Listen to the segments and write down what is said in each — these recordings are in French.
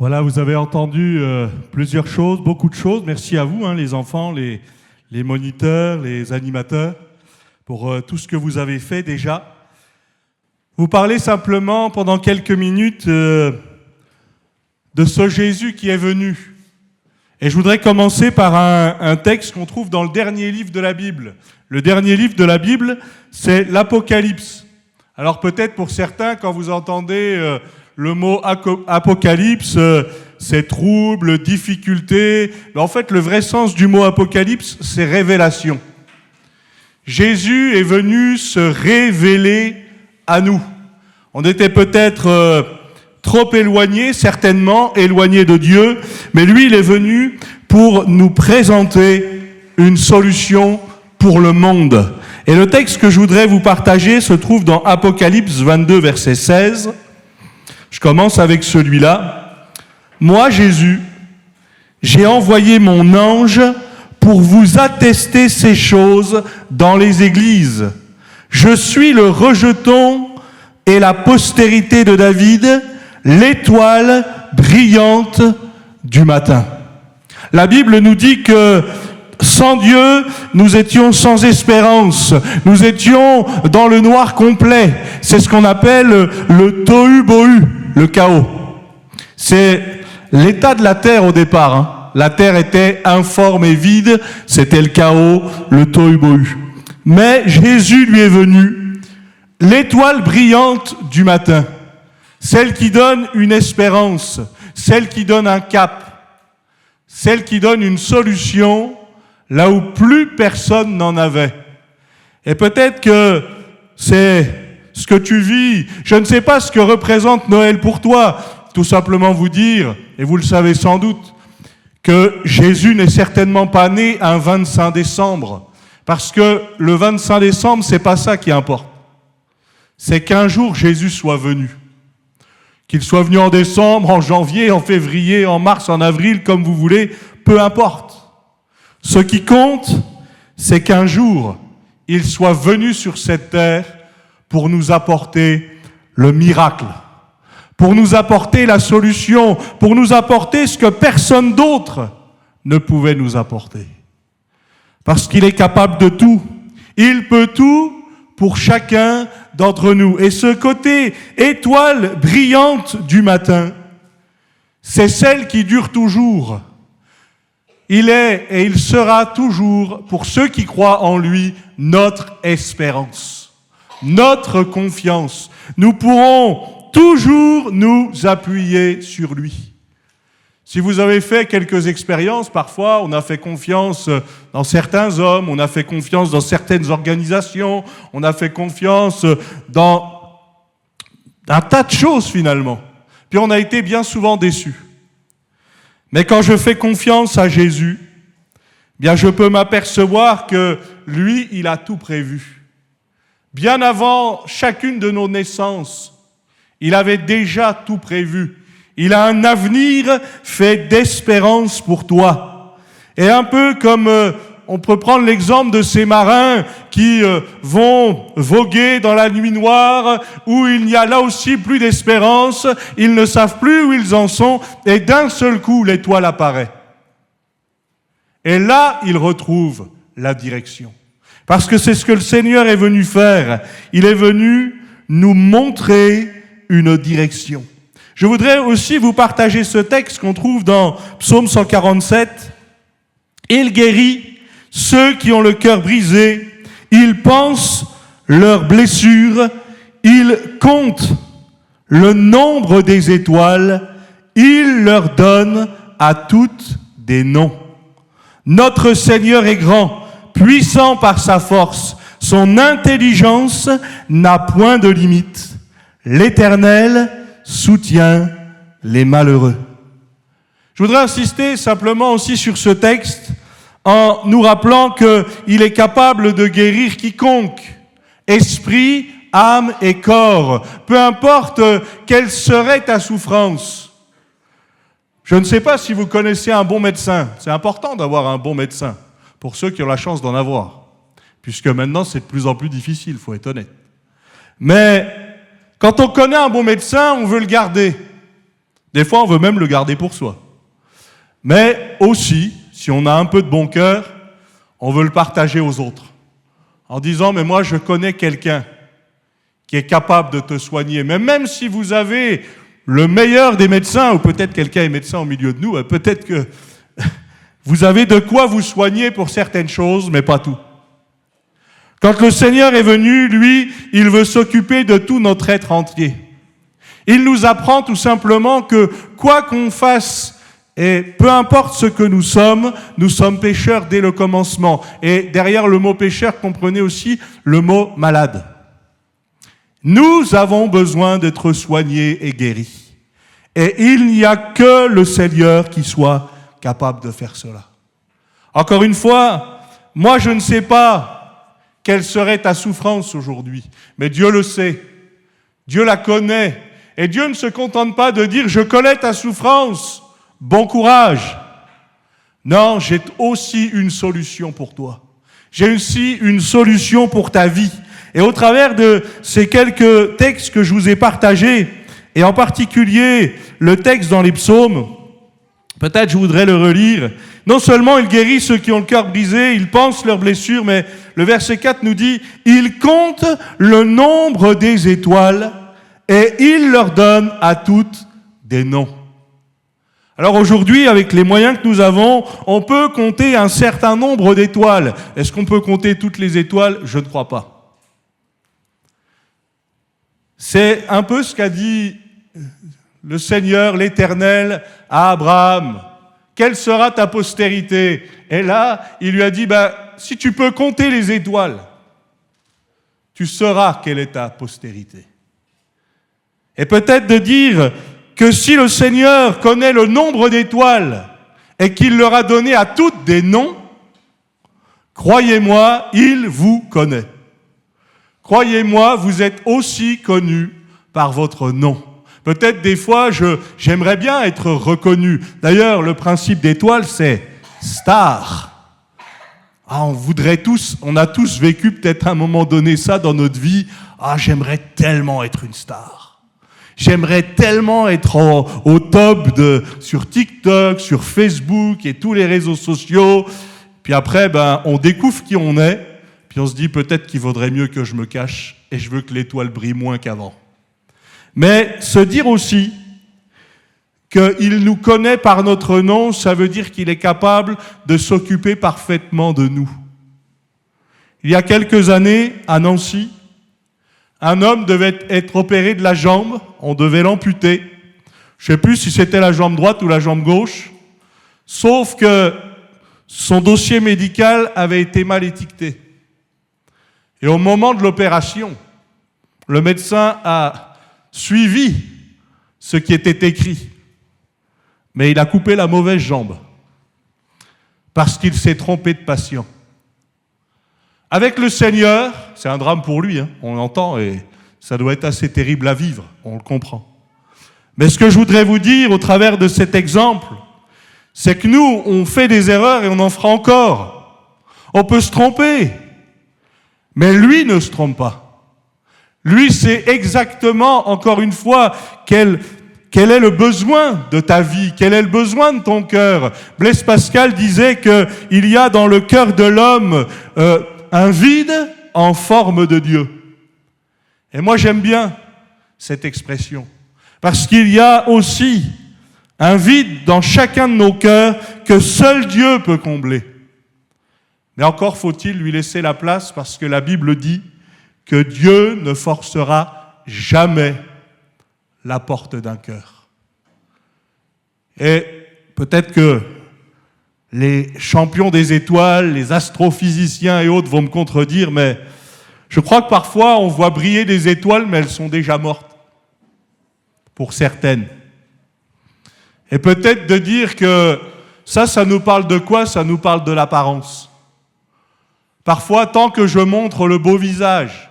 Voilà, vous avez entendu plusieurs choses, beaucoup de choses. Merci à vous, les enfants, les moniteurs, les animateurs, pour tout ce que vous avez fait déjà. Vous parlez simplement pendant quelques minutes de ce Jésus qui est venu. Et je voudrais commencer par un texte qu'on trouve dans le dernier livre de la Bible. Le dernier livre de la Bible, c'est l'Apocalypse. Alors peut-être pour certains, quand vous entendez le mot apocalypse, c'est trouble, difficulté. Mais en fait, le vrai sens du mot apocalypse, c'est révélation. Jésus est venu se révéler à nous. On était peut-être trop éloignés, certainement éloignés de Dieu, mais lui, il est venu pour nous présenter une solution pour le monde. Et le texte que je voudrais vous partager se trouve dans Apocalypse 22, verset 16. Je commence avec celui-là. « Moi, Jésus, j'ai envoyé mon ange pour vous attester ces choses dans les églises. Je suis le rejeton et la postérité de David, l'étoile brillante du matin. » La Bible nous dit que sans Dieu, nous étions sans espérance. Nous étions dans le noir complet. C'est ce qu'on appelle le tohu-bohu, le chaos. C'est l'état de la terre au départ. La terre était informe et vide. C'était le chaos, le tohu-bohu. Mais Jésus lui est venu, l'étoile brillante du matin, celle qui donne une espérance, celle qui donne un cap, celle qui donne une solution là où plus personne n'en avait. Et peut-être que c'est ce que tu vis. Je ne sais pas ce que représente Noël pour toi. Tout simplement vous dire, et vous le savez sans doute, que Jésus n'est certainement pas né un 25 décembre. Parce que le 25 décembre, c'est pas ça qui importe. C'est qu'un jour Jésus soit venu. Qu'il soit venu en décembre, en janvier, en février, en mars, en avril, comme vous voulez, peu importe. Ce qui compte, c'est qu'un jour, il soit venu sur cette terre pour nous apporter le miracle, pour nous apporter la solution, pour nous apporter ce que personne d'autre ne pouvait nous apporter. Parce qu'il est capable de tout. Il peut tout pour chacun d'entre nous. Et ce côté étoile brillante du matin, c'est celle qui dure toujours. Il est et il sera toujours, pour ceux qui croient en lui, notre espérance, notre confiance. Nous pourrons toujours nous appuyer sur lui. Si vous avez fait quelques expériences, parfois on a fait confiance dans certains hommes, on a fait confiance dans certaines organisations, on a fait confiance dans un tas de choses finalement. Puis on a été bien souvent déçus. Mais quand je fais confiance à Jésus, bien je peux m'apercevoir que lui, il a tout prévu. Bien avant chacune de nos naissances, il avait déjà tout prévu. Il a un avenir fait d'espérance pour toi. Et un peu comme on peut prendre l'exemple de ces marins qui vont voguer dans la nuit noire, où il n'y a là aussi plus d'espérance, ils ne savent plus où ils en sont, et d'un seul coup, l'étoile apparaît. Et là, ils retrouvent la direction. Parce que c'est ce que le Seigneur est venu faire. Il est venu nous montrer une direction. Je voudrais aussi vous partager ce texte qu'on trouve dans Psaume 147. « Il guérit ceux qui ont le cœur brisé, il pense leurs blessures, il compte le nombre des étoiles, il leur donne à toutes des noms. Notre Seigneur est grand, puissant par sa force, son intelligence n'a point de limite. L'Éternel soutient les malheureux. » Je voudrais insister simplement aussi sur ce texte en nous rappelant qu'il est capable de guérir quiconque, esprit, âme et corps, peu importe quelle serait ta souffrance. Je ne sais pas si vous connaissez un bon médecin. C'est important d'avoir un bon médecin, pour ceux qui ont la chance d'en avoir, puisque maintenant c'est de plus en plus difficile, il faut être honnête. Mais quand on connaît un bon médecin, on veut le garder. Des fois, on veut même le garder pour soi. Mais aussi, si on a un peu de bon cœur, on veut le partager aux autres. En disant, mais moi, je connais quelqu'un qui est capable de te soigner. Mais même si vous avez le meilleur des médecins, ou peut-être quelqu'un est médecin au milieu de nous, peut-être que vous avez de quoi vous soigner pour certaines choses, mais pas tout. Quand le Seigneur est venu, lui, il veut s'occuper de tout notre être entier. Il nous apprend tout simplement que quoi qu'on fasse, et peu importe ce que nous sommes pécheurs dès le commencement. Et derrière le mot pécheur, comprenez aussi le mot malade. Nous avons besoin d'être soignés et guéris. Et il n'y a que le Seigneur qui soit capable de faire cela. Encore une fois, moi je ne sais pas quelle serait ta souffrance aujourd'hui, mais Dieu le sait, Dieu la connaît, et Dieu ne se contente pas de dire « je connais ta souffrance, bon courage ». Non, j'ai aussi une solution pour toi. J'ai aussi une solution pour ta vie. Et au travers de ces quelques textes que je vous ai partagés, et en particulier le texte dans les psaumes, peut-être je voudrais le relire. Non seulement il guérit ceux qui ont le cœur brisé, il pense leurs blessures, mais le verset 4 nous dit « Il compte le nombre des étoiles et il leur donne à toutes des noms. » Alors aujourd'hui, avec les moyens que nous avons, on peut compter un certain nombre d'étoiles. Est-ce qu'on peut compter toutes les étoiles? Je ne crois pas. C'est un peu ce qu'a dit le Seigneur, l'Éternel, à Abraham. Quelle sera ta postérité? Et là, il lui a dit, si tu peux compter les étoiles, tu sauras quelle est ta postérité. Et peut-être de dire que si le Seigneur connaît le nombre d'étoiles et qu'il leur a donné à toutes des noms, croyez-moi, il vous connaît. Croyez-moi, vous êtes aussi connus par votre nom. Peut-être des fois, j'aimerais bien être reconnu. D'ailleurs, le principe d'étoile, c'est star. On a tous vécu peut-être à un moment donné ça dans notre vie. J'aimerais tellement être une star. J'aimerais tellement être au top sur TikTok, sur Facebook et tous les réseaux sociaux. Puis après, on découvre qui on est. Puis on se dit peut-être qu'il vaudrait mieux que je me cache et je veux que l'étoile brille moins qu'avant. Mais se dire aussi qu'il nous connaît par notre nom, ça veut dire qu'il est capable de s'occuper parfaitement de nous. Il y a quelques années, à Nancy, un homme devait être opéré de la jambe, on devait l'amputer. Je ne sais plus si c'était la jambe droite ou la jambe gauche, sauf que son dossier médical avait été mal étiqueté. Et au moment de l'opération, le médecin a suivi ce qui était écrit. Mais il a coupé la mauvaise jambe parce qu'il s'est trompé de patient. Avec le Seigneur, c'est un drame pour lui, on l'entend, et ça doit être assez terrible à vivre, on le comprend. Mais ce que je voudrais vous dire au travers de cet exemple, c'est que nous, on fait des erreurs et on en fera encore. On peut se tromper. Mais lui ne se trompe pas. Lui sait exactement, encore une fois, quel est le besoin de ta vie, quel est le besoin de ton cœur. Blaise Pascal disait qu'il y a dans le cœur de l'homme un vide en forme de Dieu. Et moi j'aime bien cette expression, parce qu'il y a aussi un vide dans chacun de nos cœurs que seul Dieu peut combler. Mais encore faut-il lui laisser la place parce que la Bible dit que Dieu ne forcera jamais la porte d'un cœur. Et peut-être que les champions des étoiles, les astrophysiciens et autres vont me contredire, mais je crois que parfois on voit briller des étoiles, mais elles sont déjà mortes, pour certaines. Et peut-être de dire que ça nous parle de quoi? Ça nous parle de l'apparence. Parfois, tant que je montre le beau visage,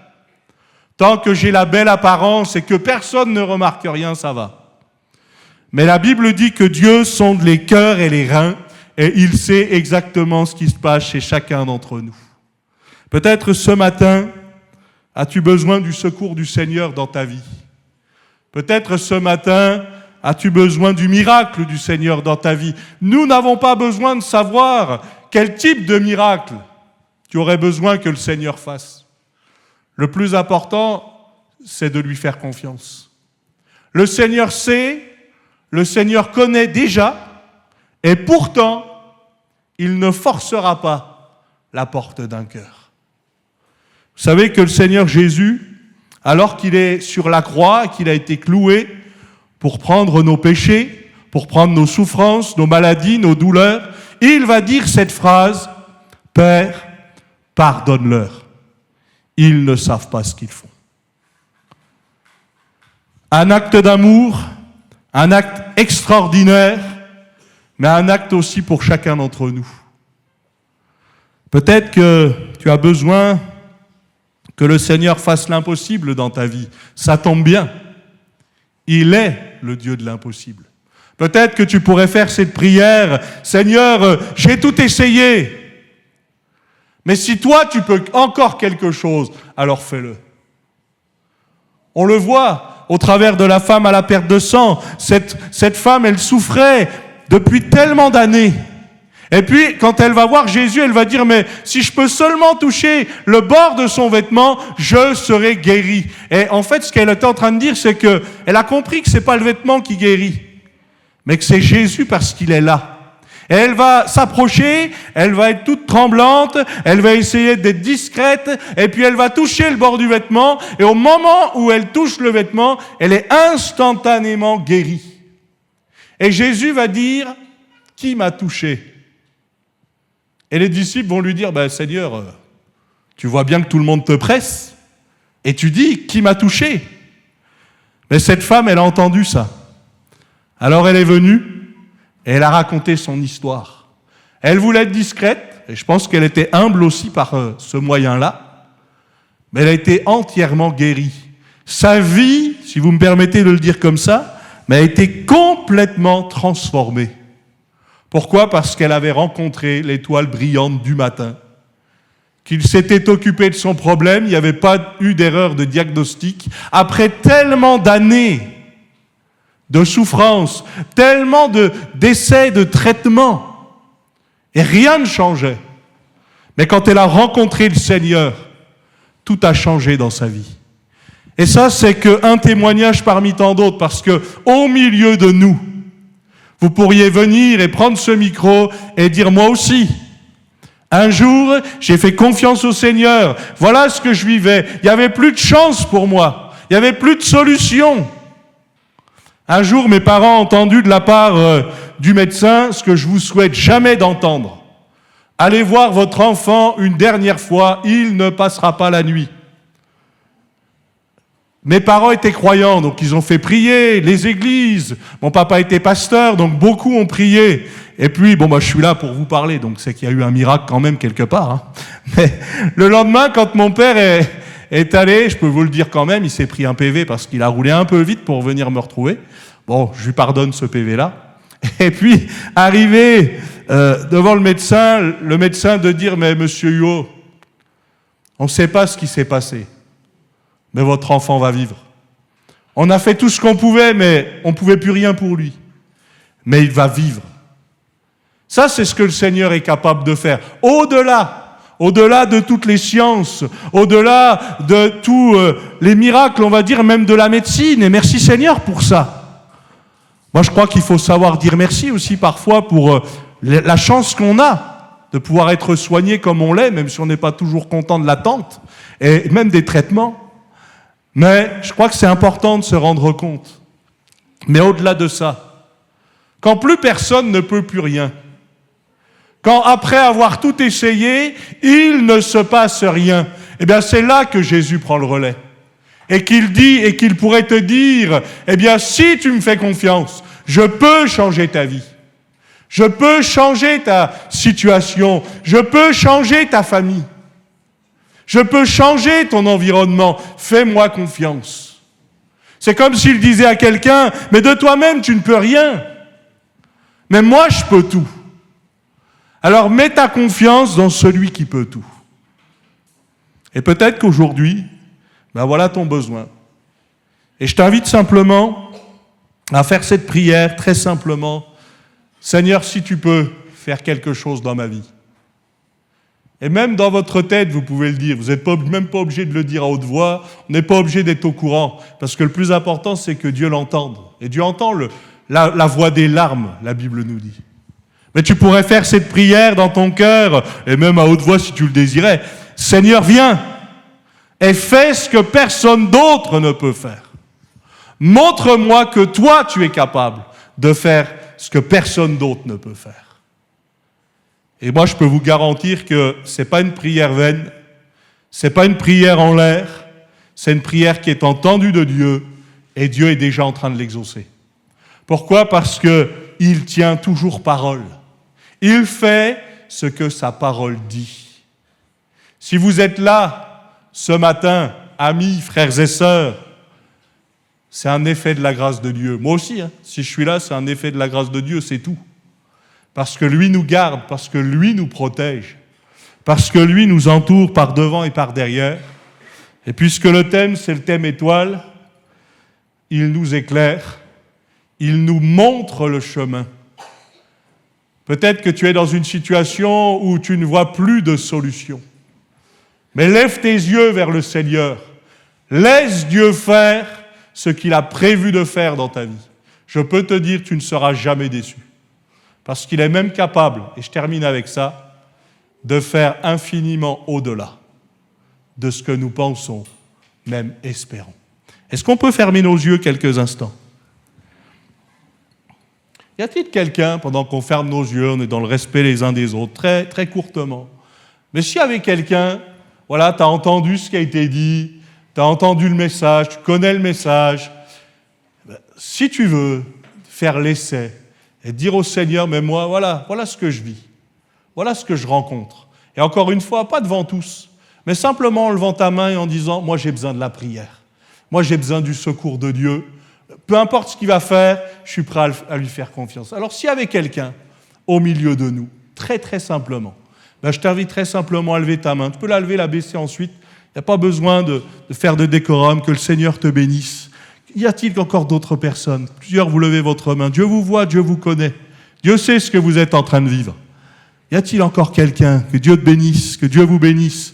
tant que j'ai la belle apparence et que personne ne remarque rien, ça va. Mais la Bible dit que Dieu sonde les cœurs et les reins et il sait exactement ce qui se passe chez chacun d'entre nous. Peut-être ce matin, as-tu besoin du secours du Seigneur dans ta vie? Peut-être ce matin, As-tu besoin du miracle du Seigneur dans ta vie? Nous n'avons pas besoin de savoir quel type de miracle tu aurais besoin que le Seigneur fasse. Le plus important, c'est de lui faire confiance. Le Seigneur sait, le Seigneur connaît déjà, et pourtant, il ne forcera pas la porte d'un cœur. Vous savez que le Seigneur Jésus, alors qu'il est sur la croix, qu'il a été cloué pour prendre nos péchés, pour prendre nos souffrances, nos maladies, nos douleurs, il va dire cette phrase, « Père, pardonne-leur, ils ne savent pas ce qu'ils font. » Un acte d'amour, un acte extraordinaire, mais un acte aussi pour chacun d'entre nous. Peut-être que tu as besoin que le Seigneur fasse l'impossible dans ta vie. Ça tombe bien. Il est le Dieu de l'impossible. Peut-être que tu pourrais faire cette prière, « Seigneur, j'ai tout essayé. Mais si toi, tu peux encore quelque chose, alors fais-le. » On le voit au travers de la femme à la perte de sang. Cette femme, elle souffrait depuis tellement d'années. Et puis, quand elle va voir Jésus, elle va dire, mais si je peux seulement toucher le bord de son vêtement, je serai guérie. Et en fait, ce qu'elle était en train de dire, c'est que elle a compris que c'est pas le vêtement qui guérit, mais que c'est Jésus parce qu'il est là. Et elle va s'approcher, elle va être toute tremblante, elle va essayer d'être discrète, et puis elle va toucher le bord du vêtement, et au moment où elle touche le vêtement, elle est instantanément guérie. Et Jésus va dire, « Qui m'a touché ?» Et les disciples vont lui dire, « Seigneur, tu vois bien que tout le monde te presse, et tu dis, qui m'a touché ?» Mais cette femme, elle a entendu ça. Alors elle est venue, et elle a raconté son histoire. Elle voulait être discrète, et je pense qu'elle était humble aussi par ce moyen-là, mais elle a été entièrement guérie. Sa vie, si vous me permettez de le dire comme ça, mais a été complètement transformée. Pourquoi? Parce qu'elle avait rencontré l'étoile brillante du matin, qu'il s'était occupé de son problème, il n'y avait pas eu d'erreur de diagnostic. Après tellement d'années de souffrance, tellement d'essais, de traitements, et rien ne changeait. Mais quand elle a rencontré le Seigneur, tout a changé dans sa vie. Et ça, c'est qu'un témoignage parmi tant d'autres, parce que au milieu de nous, vous pourriez venir et prendre ce micro et dire, moi aussi, un jour, j'ai fait confiance au Seigneur, voilà ce que je vivais, il n'y avait plus de chance pour moi, il n'y avait plus de solution. Un jour, mes parents ont entendu de la part du médecin ce que je vous souhaite jamais d'entendre. Allez voir votre enfant une dernière fois, il ne passera pas la nuit. Mes parents étaient croyants, donc ils ont fait prier les églises. Mon papa était pasteur, donc beaucoup ont prié. Et puis, je suis là pour vous parler, donc c'est qu'il y a eu un miracle quand même quelque part. Hein. Mais le lendemain, quand mon père est allé, je peux vous le dire quand même, il s'est pris un PV parce qu'il a roulé un peu vite pour venir me retrouver. Bon, je lui pardonne ce PV-là. Et puis, arrivé devant le médecin de dire, mais monsieur Huot, on ne sait pas ce qui s'est passé. Mais votre enfant va vivre. On a fait tout ce qu'on pouvait, mais on ne pouvait plus rien pour lui. Mais il va vivre. Ça, c'est ce que le Seigneur est capable de faire. Au-delà de toutes les sciences, au-delà de tous les miracles, on va dire, même de la médecine. Et merci Seigneur pour ça. Moi, je crois qu'il faut savoir dire merci aussi parfois pour la chance qu'on a de pouvoir être soigné comme on l'est, même si on n'est pas toujours content de l'attente, et même des traitements. Mais je crois que c'est important de se rendre compte. Mais au-delà de ça, quand plus personne ne peut plus rien, quand après avoir tout essayé, il ne se passe rien, eh bien c'est là que Jésus prend le relais. Et qu'il dit, et qu'il pourrait te dire, eh bien si tu me fais confiance, je peux changer ta vie. Je peux changer ta situation. Je peux changer ta famille. Je peux changer ton environnement. Fais-moi confiance. C'est comme s'il disait à quelqu'un, mais de toi-même, tu ne peux rien. Mais moi, je peux tout. Alors, mets ta confiance dans celui qui peut tout. Et peut-être qu'aujourd'hui, voilà ton besoin. Et je t'invite simplement à faire cette prière très simplement. Seigneur, si tu peux faire quelque chose dans ma vie. Et même dans votre tête, vous pouvez le dire. Vous n'êtes même pas obligé de le dire à haute voix. On n'est pas obligé d'être au courant. Parce que le plus important, c'est que Dieu l'entende. Et Dieu entend la voix des larmes, la Bible nous dit. Mais tu pourrais faire cette prière dans ton cœur, et même à haute voix si tu le désirais. Seigneur, viens et fais ce que personne d'autre ne peut faire. Montre-moi que toi, tu es capable de faire ce que personne d'autre ne peut faire. Et moi, je peux vous garantir que ce n'est pas une prière vaine, ce n'est pas une prière en l'air, c'est une prière qui est entendue de Dieu, et Dieu est déjà en train de l'exaucer. Pourquoi ? Parce qu'il tient toujours parole. Il fait ce que sa parole dit. Si vous êtes là, ce matin, amis, frères et sœurs, c'est un effet de la grâce de Dieu. Moi aussi, si je suis là, c'est un effet de la grâce de Dieu, c'est tout. Parce que lui nous garde, parce que lui nous protège, parce que lui nous entoure par devant et par derrière. Et puisque le thème, c'est le thème étoile, il nous éclaire, il nous montre le chemin. Peut-être que tu es dans une situation où tu ne vois plus de solution. Mais lève tes yeux vers le Seigneur. Laisse Dieu faire ce qu'il a prévu de faire dans ta vie. Je peux te dire, tu ne seras jamais déçu. Parce qu'il est même capable, et je termine avec ça, de faire infiniment au-delà de ce que nous pensons, même espérons. Est-ce qu'on peut fermer nos yeux quelques instants ? Y a-t-il quelqu'un, pendant qu'on ferme nos yeux, on est dans le respect les uns des autres, très, très courtement, mais s'il y avait quelqu'un, voilà, tu as entendu ce qui a été dit, tu as entendu le message, tu connais le message, si tu veux faire l'essai, et dire au Seigneur, mais moi, voilà ce que je vis. Voilà ce que je rencontre. Et encore une fois, pas devant tous, mais simplement en levant ta main et en disant, moi j'ai besoin de la prière. Moi j'ai besoin du secours de Dieu. Peu importe ce qu'il va faire, je suis prêt à lui faire confiance. Alors s'il y avait quelqu'un au milieu de nous, très très simplement, je t'invite très simplement à lever ta main. Tu peux la lever, la baisser ensuite. Il n'y a pas besoin de faire de décorum, que le Seigneur te bénisse. Y a-t-il encore d'autres personnes ? Plusieurs, vous levez votre main. Dieu vous voit, Dieu vous connaît. Dieu sait ce que vous êtes en train de vivre. Y a-t-il encore quelqu'un ? Que Dieu te bénisse, que Dieu vous bénisse.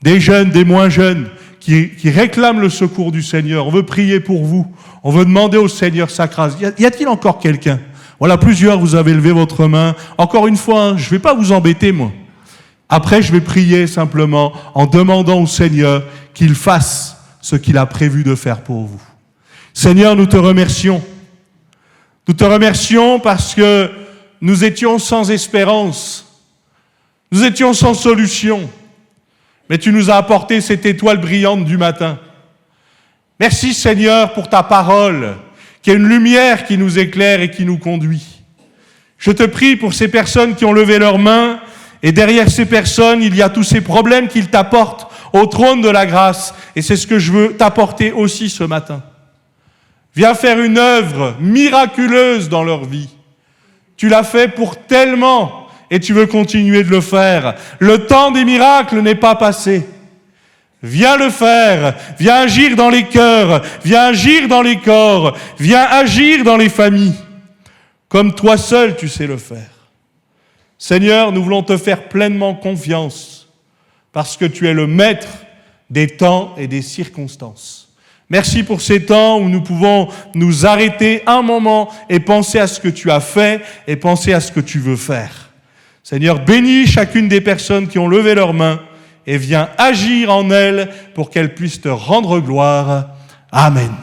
Des jeunes, des moins jeunes, qui réclament le secours du Seigneur. On veut prier pour vous. On veut demander au Seigneur sa grâce. Y a-t-il encore quelqu'un ? Voilà, plusieurs, vous avez levé votre main. Encore une fois, je ne vais pas vous embêter, moi. Après, je vais prier simplement en demandant au Seigneur qu'il fasse ce qu'il a prévu de faire pour vous. Seigneur, nous te remercions. Nous te remercions parce que nous étions sans espérance. Nous étions sans solution. Mais tu nous as apporté cette étoile brillante du matin. Merci Seigneur pour ta parole, qui est une lumière qui nous éclaire et qui nous conduit. Je te prie pour ces personnes qui ont levé leurs mains, et derrière ces personnes, il y a tous ces problèmes qu'ils t'apportent au trône de la grâce. Et c'est ce que je veux t'apporter aussi ce matin. Viens faire une œuvre miraculeuse dans leur vie. Tu l'as fait pour tellement et tu veux continuer de le faire. Le temps des miracles n'est pas passé. Viens le faire. Viens agir dans les cœurs. Viens agir dans les corps. Viens agir dans les familles. Comme toi seul, tu sais le faire. Seigneur, nous voulons te faire pleinement confiance parce que tu es le maître des temps et des circonstances. Merci pour ces temps où nous pouvons nous arrêter un moment et penser à ce que tu as fait et penser à ce que tu veux faire. Seigneur, bénis chacune des personnes qui ont levé leurs mains et viens agir en elles pour qu'elles puissent te rendre gloire. Amen.